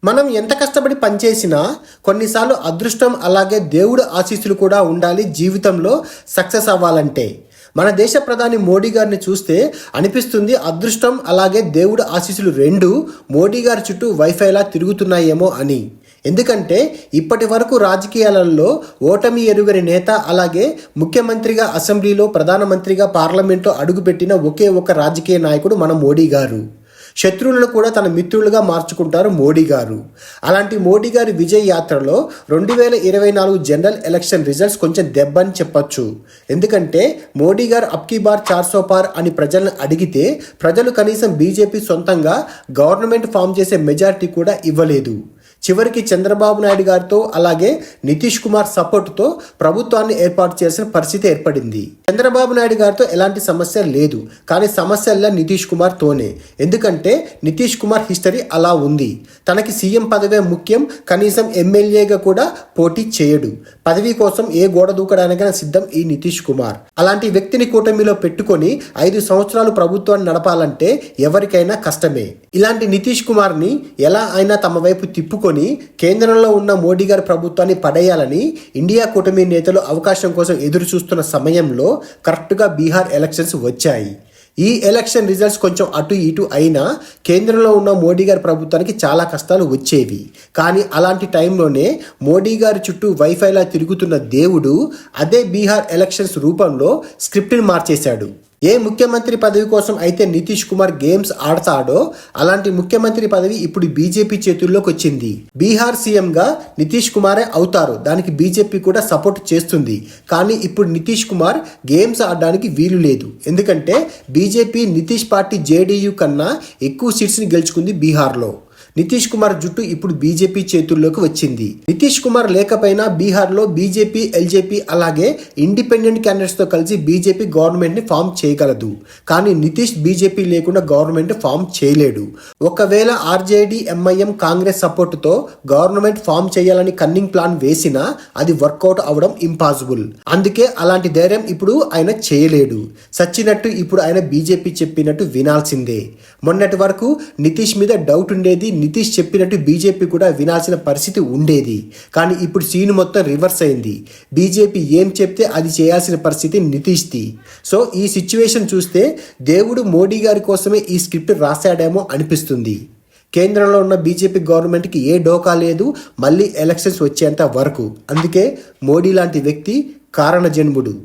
మనం ఎంత కష్టపడి పనిచేసినా కొన్నిసార్లు అదృష్టం అలాగే దేవుడు ఆశీస్సులు కూడా ఉండాలి జీవితంలో సక్సెస్ అవ్వాలంటే. మన దేశ ప్రధాని మోడీ గారిని చూస్తే అనిపిస్తుంది అదృష్టం అలాగే దేవుడు ఆశీస్సులు రెండు మోడీ గారి చుట్టూ వైఫైలా తిరుగుతున్నాయేమో అని. ఎందుకంటే ఇప్పటి వరకు రాజకీయాలలో ఓటమి ఎరుగని నేత అలాగే ముఖ్యమంత్రిగా అసెంబ్లీలో ప్రధానమంత్రిగా పార్లమెంట్లో అడుగుపెట్టిన ఒకే ఒక రాజకీయ నాయకుడు మన మోడీ గారు. శత్రువులను కూడా తన మిత్రులుగా మార్చుకుంటారు మోడీ గారు. అలాంటి మోడీ గారి విజయ్ యాత్రలో 2024 జనరల్ ఎలక్షన్ రిజల్ట్స్ కొంచెం దెబ్బని చెప్పొచ్చు. ఎందుకంటే మోడీ గారు అబ్కీ బార్ 400 పార్ అని ప్రజలను అడిగితే ప్రజలు కనీసం బీజేపీ సొంతంగా గవర్నమెంట్ ఫామ్ చేసే మెజారిటీ కూడా ఇవ్వలేదు. చివరికి చంద్రబాబు నాయుడు గారితో అలాగే నితీష్ కుమార్ సపోర్టుతో ప్రభుత్వాన్ని ఏర్పాటు చేసిన పరిస్థితి ఏర్పడింది. చంద్రబాబు నాయుడు గారితో ఎలాంటి సమస్య లేదు, కానీ సమస్యల్లో నితీష్ కుమార్తోనే. ఎందుకంటే నితీష్ కుమార్ హిస్టరీ అలా ఉంది. తనకి సీఎం పదవే ముఖ్యం, కనీసం ఎమ్మెల్యేగా కూడా పోటీ చేయడు. పదవి కోసం ఏ గోడ దూకడానికైనా సిద్ధం ఈ నితీష్ కుమార్. అలాంటి వ్యక్తిని కూటమిలో పెట్టుకొని 5 సంవత్సరాలు ప్రభుత్వాన్ని నడపాలంటే ఎవరికైనా కష్టమే. ఇలాంటి నితీష్ కుమార్ని ఎలా అయినా తమ వైపు తిప్పుకొని కేంద్రంలో ఉన్న మోడీ గారి ప్రభుత్వాన్ని పడేయాలని ఇండియా కూటమి నేతలు అవకాశం కోసం ఎదురు చూస్తున్న సమయంలో కరెక్ట్గా బీహార్ ఎలక్షన్స్ వచ్చాయి. ఈ ఎలక్షన్ రిజల్ట్స్ కొంచెం అటు ఇటు అయినా కేంద్రంలో ఉన్న మోడీ గారి ప్రభుత్వానికి చాలా కష్టాలు వచ్చేవి. కానీ అలాంటి టైంలోనే మోడీ గారి చుట్టూ వైఫైలా తిరుగుతున్న దేవుడు అదే బీహార్ ఎలక్షన్స్ రూపంలో స్క్రిప్ట్ని మార్చేశాడు. ఏ ముఖ్యమంత్రి పదవి కోసం అయితే నితీష్ కుమార్ గేమ్స్ ఆడతాడో అలాంటి ముఖ్యమంత్రి పదవి ఇప్పుడు బీజేపీ చేతుల్లోకి వచ్చింది. బీహార్ సీఎంగా నితీష్ కుమారే అవుతారు. దానికి బీజేపీ కూడా సపోర్ట్ చేస్తుంది. కానీ ఇప్పుడు నితీష్ కుమార్ గేమ్స్ ఆడడానికి వీలు లేదు. ఎందుకంటే బీజేపీ నితీష్ పార్టీ జేడీయూ కన్నా ఎక్కువ సీట్స్ని గెలుచుకుంది బీహార్లో. నితీష్ కుమార్ జుట్టు ఇప్పుడు బీజేపీ చేతుల్లోకి వచ్చింది. నితీష్ కుమార్ లేకపోయినా బీహార్లో బీజేపీ, ఎల్జేపీ అలాగే ఇండిపెండెంట్ క్యాండిడేట్స్తో కలిసి బీజేపీ గవర్నమెంట్ని ఫామ్ చేయగలదు. కానీ నితీష్ బీజేపీ లేకుండా గవర్నమెంట్ ఫామ్ చేయలేడు. ఒకవేళ ఆర్జేడీ, ఎంఐఎం, కాంగ్రెస్ సపోర్టుతో గవర్నమెంట్ ఫామ్ చేయాలని కన్నింగ్ ప్లాన్ వేసినా అది వర్కౌట్ అవడం ఇంపాసిబుల్. అందుకే అలాంటి ధైర్యం ఇప్పుడు ఆయన చేయలేడు. సచ్చినట్టు ఇప్పుడు ఆయన బీజేపీ చెప్పినట్టు వినాల్సిందే. మొన్నటి వరకు నితీష్ మీద డౌట్ ఉండేది. నితీష్ చెప్పినట్టు బీజేపీ కూడా వినాల్సిన పరిస్థితి ఉండేది. కానీ ఇప్పుడు సీన్ మొత్తం రివర్స్ అయింది. బీజేపీ ఏం చెప్తే అది చేయాల్సిన పరిస్థితి నితీష్ది. సో ఈ సిచ్యువేషన్ చూస్తే దేవుడు మోడీ గారి కోసమే ఈ స్క్రిప్ట్ రాశాడేమో అనిపిస్తుంది. కేంద్రంలో ఉన్న బీజేపీ గవర్నమెంట్కి ఏ డోకా లేదు మళ్ళీ ఎలక్షన్స్ వచ్చేంత వరకు. అందుకే మోడీ లాంటి వ్యక్తి కారణజన్ముడు.